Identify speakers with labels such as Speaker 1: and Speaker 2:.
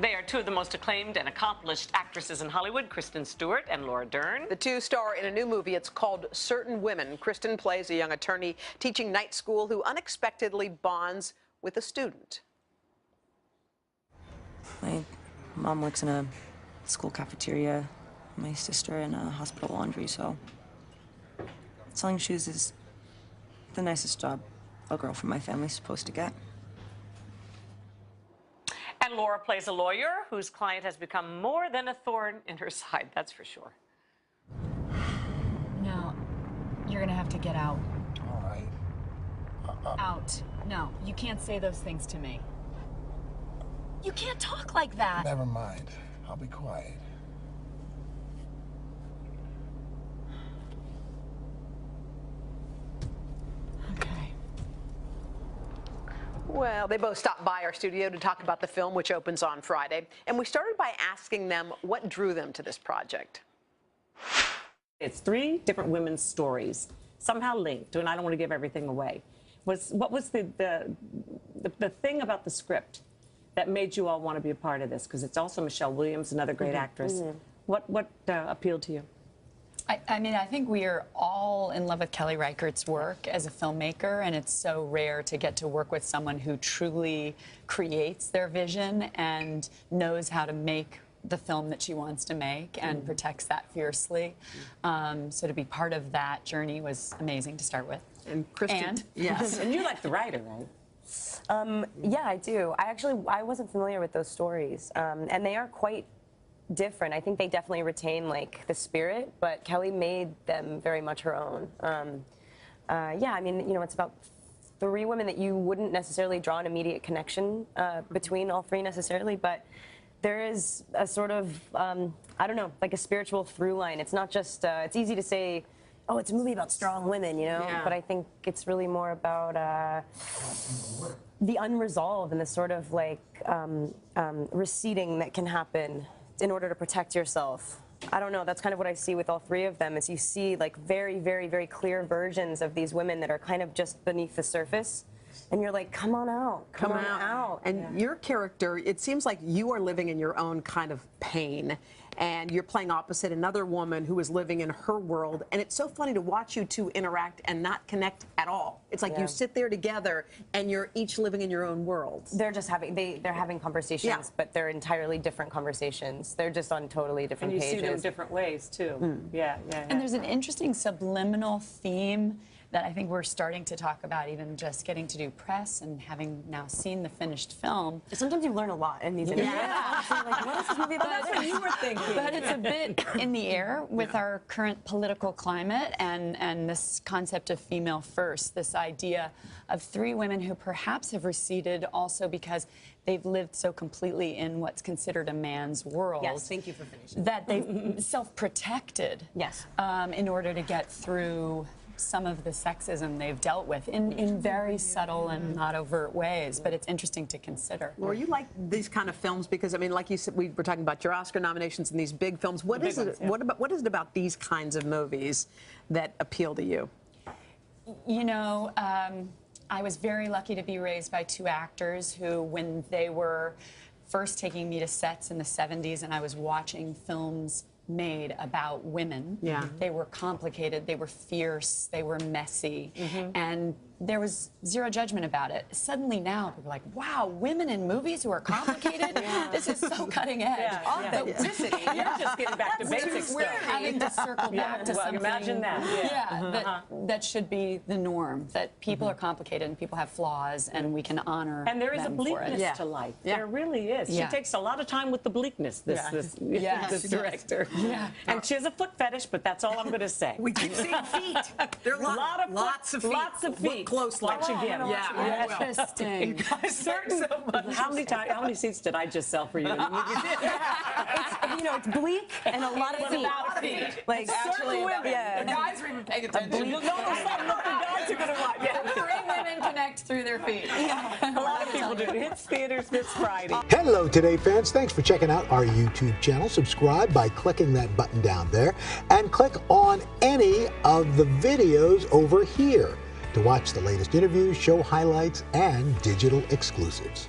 Speaker 1: They are two of the most acclaimed and accomplished actresses in Hollywood, Kristen Stewart and Laura Dern.
Speaker 2: The two star in a new movie. It's called Certain Women. Kristen plays a young attorney teaching night school who unexpectedly bonds with a student.
Speaker 3: My mom works in a school cafeteria, my sister in a hospital laundry, so selling shoes is the nicest job a girl from my family's supposed to get.
Speaker 1: And Laura plays a lawyer whose client has become more than a thorn in her side, that's for sure.
Speaker 4: No, you're gonna have to get out.
Speaker 5: All right.
Speaker 4: Out. No, you can't say those things to me. You can't talk like that.
Speaker 5: Never mind. I'll be quiet.
Speaker 4: Okay.
Speaker 2: Well, they both stopped by our studio to talk about the film, which opens on Friday. And we started by asking them what drew them to this project.
Speaker 6: It's three different women's stories, somehow linked, and I don't want to give everything away. What was the thing about the script that made you all want to be a part of this? Because it's also Michelle Williams, another great actress. What appealed to you?
Speaker 4: I mean, I think we are all in love with Kelly Reichardt's work as a filmmaker, and it's so rare to get to work with someone who truly creates their vision and knows how to make the film that she wants to make and protects that fiercely. So to be part of that journey was amazing to start with.
Speaker 2: And Kristen,
Speaker 6: Yes. And you like the writer, right?
Speaker 3: Yeah, I do. I wasn't familiar with those stories, and they are quite different. I think they definitely retain like the spirit, but Kelly made them very much her own. Yeah, I mean, you know, it's about three women that you wouldn't necessarily draw an immediate connection between all three necessarily, but there is a sort of, I don't know, like a spiritual through line. It's not just, it's easy to say, oh, it's a movie about strong women, you know?
Speaker 2: Yeah.
Speaker 3: But I think it's really more about the unresolved and the sort of like receding that can happen in order to protect yourself. I don't know, that's kind of what I see with all three of them, is you see like very, very, very clear versions of these women that are kind of just beneath the surface. And you're like, come on out, come on out.
Speaker 2: And your character, it seems like you are living in your own kind of pain, and you're playing opposite another woman who is living in her world. And it's so funny to watch you two interact and not connect at all. It's like you sit there together and you're each living in your own world.
Speaker 3: They're just having, they're having conversations, but they're entirely different conversations. They're just on totally different pages.
Speaker 6: And you see them different ways, too. Yeah.
Speaker 4: And there's an interesting subliminal theme that I think we're starting to talk about, even just getting to do press and having now seen the finished film.
Speaker 3: Sometimes you learn a lot in these interviews. Like, what is this movie about?
Speaker 6: That's what you were thinking.
Speaker 4: But it's a bit in the air with our current political climate and this concept of female first, this idea of three women who perhaps have receded also because they've lived so completely in what's considered a man's world.
Speaker 3: Yes, thank you for finishing.
Speaker 4: That they've self-protected in order to get through some of the sexism they've dealt with in very subtle and not overt ways, but it's interesting to consider.
Speaker 2: Laura, you like these kind of films because, I mean, like you said, we were talking about your Oscar nominations and these big films. What is it? What is it about these kinds of movies that appeal to you?
Speaker 4: You know, I was very lucky to be raised by two actors who, when they were first taking me to sets in the 70s and I was watching films made about women. They were complicated, they were fierce, they were messy, and there was zero judgment about it. Suddenly now, people are like, wow, women in movies who are complicated? This is so cutting edge.
Speaker 6: Authenticity. You're just getting back to basics.
Speaker 4: We're having to circle back to something.
Speaker 6: Imagine that.
Speaker 4: That should be the norm, that people are complicated and people have flaws and we can honor
Speaker 6: And there is a
Speaker 4: them for it.
Speaker 6: bleakness to life. There really is. She takes a lot of time with the bleakness, this director. And she has a foot fetish, but that's all I'm going to say.
Speaker 2: We keep seeing feet. There are lots of feet.
Speaker 6: Lots of feet.
Speaker 2: Close,
Speaker 6: like you give.
Speaker 4: Interesting.
Speaker 2: You guys certain.
Speaker 6: How many seats did I just sell for you?
Speaker 3: You know, it's bleak and a lot of feet. Like
Speaker 2: Actually,
Speaker 3: women.
Speaker 2: The guys are even paying attention.
Speaker 6: No, the guys are going to watch.
Speaker 4: Three women connect through their feet.
Speaker 6: A lot of people do. It hits theaters this Friday.
Speaker 7: Hello, Today fans. Thanks for checking out our YouTube channel. Subscribe by clicking that button down there and click on any of the videos over here to watch the latest interviews, show highlights, and digital exclusives.